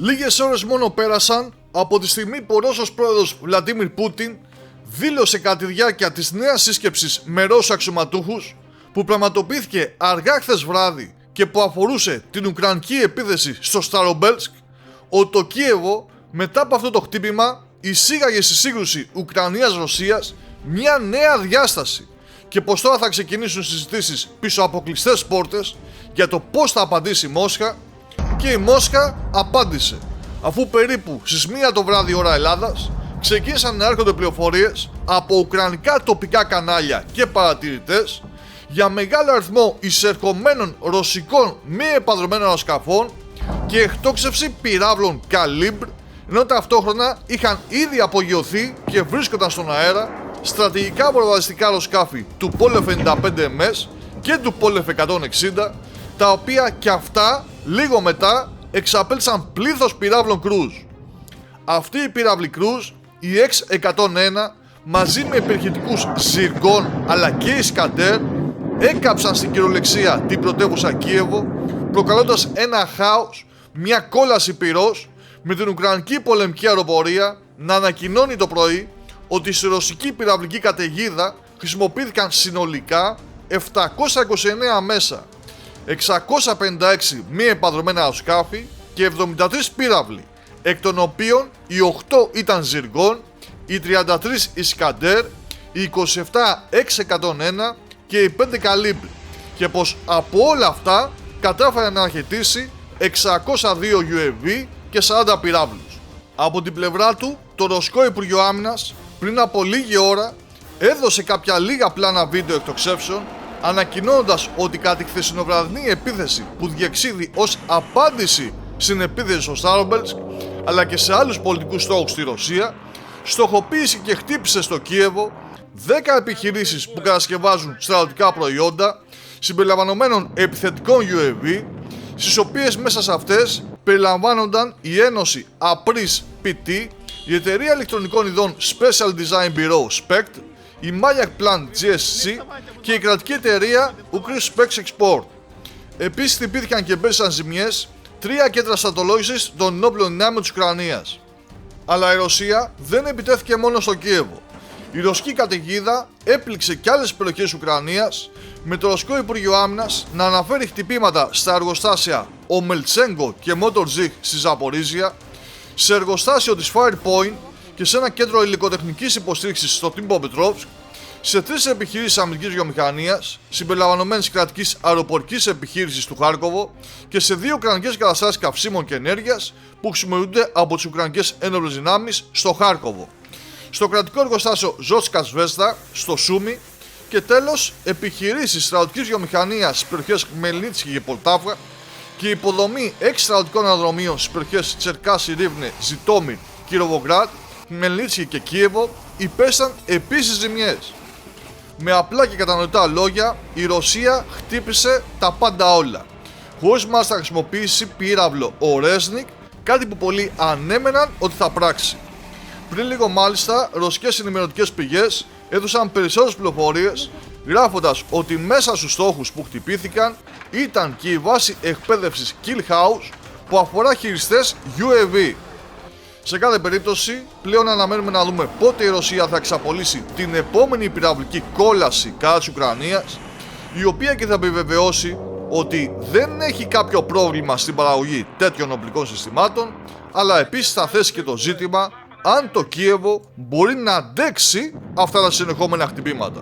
Λίγες ώρες μόνο πέρασαν από τη στιγμή που ο Ρώσος πρόεδρος Βλαντίμιρ Πούτιν δήλωσε κατά τη διάρκεια της νέας σύσκεψης με Ρώσους αξιωματούχους που πραγματοποιήθηκε αργά χθες βράδυ και που αφορούσε την ουκρανική επίθεση στο Σταρομπέλσκ, ότι το Κίεβο μετά από αυτό το χτύπημα εισήγαγε στη σύγκρουση Ουκρανίας-Ρωσίας μια νέα διάσταση και πως τώρα θα ξεκινήσουν συζητήσεις πίσω από κλειστές πόρτες για το πώς θα απαντήσει η Μόσχα. Και η Μόσχα απάντησε, αφού περίπου στις 1 το βράδυ ώρα Ελλάδας ξεκίνησαν να έρχονται πληροφορίες από ουκρανικά τοπικά κανάλια και παρατηρητές για μεγάλο αριθμό εισερχομένων ρωσικών μη επανδρωμένων αεροσκαφών και εκτόξευση πυράβλων Καλίμπρ, ενώ ταυτόχρονα είχαν ήδη απογειωθεί και βρίσκονταν στον αέρα στρατηγικά βομβαρδιστικά αεροσκάφη του Πόλεφ 95MS και του Πόλεφ 160, τα οποία και αυτά λίγο μετά εξαπέλυσαν πλήθος πυράβλων Κρούζ. Αυτοί οι πυράβλοι Κρούζ, οι X-101, μαζί με επιρρηχητικούς Ζιργών αλλά και Ισκαντέρ, έκαψαν στην κυριολεξία την πρωτεύουσα Κίεβο, προκαλώντας ένα χάος, μια κόλαση πυρός, με την Ουκρανική πολεμική αεροπορία να ανακοινώνει το πρωί ότι στη ρωσική πυραυλική καταιγίδα χρησιμοποιήθηκαν συνολικά 729 μέσα, 656 μη επανδρωμένα αεροσκάφη και 73 πύραυλοι, εκ των οποίων οι 8 ήταν Ζιργών, οι 33 Ισκαντέρ, οι 27 X-101 και οι 5 Καλίμπρ, και πως από όλα αυτά κατάφερε να αρχαιτήσει 602 UAV και 40 πυράβλους. Από την πλευρά του, το Ρωσικό Υπουργείο Άμυνας πριν από λίγη ώρα έδωσε κάποια λίγα πλάνα βίντεο εκτοξεύσεων, ανακοινώνοντας ότι κατά τη χθεσινοβραδινή επίθεση που διεξήδη ως απάντηση στην επίθεση στο Σταρομπέλσκ αλλά και σε άλλους πολιτικούς στόχους στη Ρωσία, στοχοποίησε και χτύπησε στο Κίεβο 10 επιχειρήσεις που κατασκευάζουν στρατιωτικά προϊόντα συμπεριλαμβανομένων επιθετικών UAV, στις οποίες μέσα σε αυτές περιλαμβάνονταν η Ένωση Απρίς PT, η εταιρεία ηλεκτρονικών ειδών Special Design Bureau SPECT, η Mayak Plant GSC και η κρατική εταιρεία Ukris Specs Export. Επίσης χτυπήθηκαν και μπέσαν ζημιές 3 κέντρα στρατολόγησης των ενόπλων δυνάμεων της Ουκρανίας. Αλλά η Ρωσία δεν επιτέθηκε μόνο στο Κίεβο. Η ρωσική καταιγίδα έπληξε και άλλες περιοχές της Ουκρανίας, με το Ρωσικό Υπουργείο Άμυνας να αναφέρει χτυπήματα στα εργοστάσια Ομελτσέγκο και Motorzyk στη Ζαπορίζια, σε εργοστάσιο της Firepoint και σε ένα κέντρο υλικοτεχνικής υποστήριξης στο Τιμποπετρόβσκ, σε 3 επιχειρήσεις αμυντικής βιομηχανίας, συμπεριλαμβανομένης κρατικής αεροπορικής επιχείρησης του Χάρκοβο και σε 2 ουκρανικές καταστάσεις καυσίμων και ενέργειας που χρησιμοποιούνται από τις ουκρανικές ένοπλες δυνάμεις στο Χάρκοβο, στο κρατικό εργοστάσιο Ζότσκα Σβέστα στο Σούμι και τέλος επιχειρήσεις στρατιωτικής βιομηχανίας στις περιοχές Χμελνίτσκι και Πολτάβα και υποδομή 6 στρατιωτικών αεροδρομίων στις περιοχές Τσερκάσι, Ρίβνε, Ζιτόμιρ, Κυροβογκράντ, Χμελνίτσκι και Κίεβο υπέσταν επίσης ζημιές. Με απλά και κατανοητά λόγια, η Ρωσία χτύπησε τα πάντα όλα, χωρίς μάλιστα να χρησιμοποιήσει πύραυλο Ορέσνικ, κάτι που πολλοί ανέμεναν ότι θα πράξει. Πριν λίγο μάλιστα, ρωσικές ενημερωτικές πηγές έδωσαν περισσότερες πληροφορίες, γράφοντας ότι μέσα στους στόχους που χτυπήθηκαν ήταν και η βάση εκπαίδευσης Kill House που αφορά χειριστές UAV. Σε κάθε περίπτωση, πλέον αναμένουμε να δούμε πότε η Ρωσία θα εξαπολύσει την επόμενη πυραυλική κόλαση κατά της Ουκρανίας, η οποία και θα επιβεβαιώσει ότι δεν έχει κάποιο πρόβλημα στην παραγωγή τέτοιων οπλικών συστημάτων, αλλά επίσης θα θέσει και το ζήτημα αν το Κίεβο μπορεί να αντέξει αυτά τα συνεχόμενα χτυπήματα.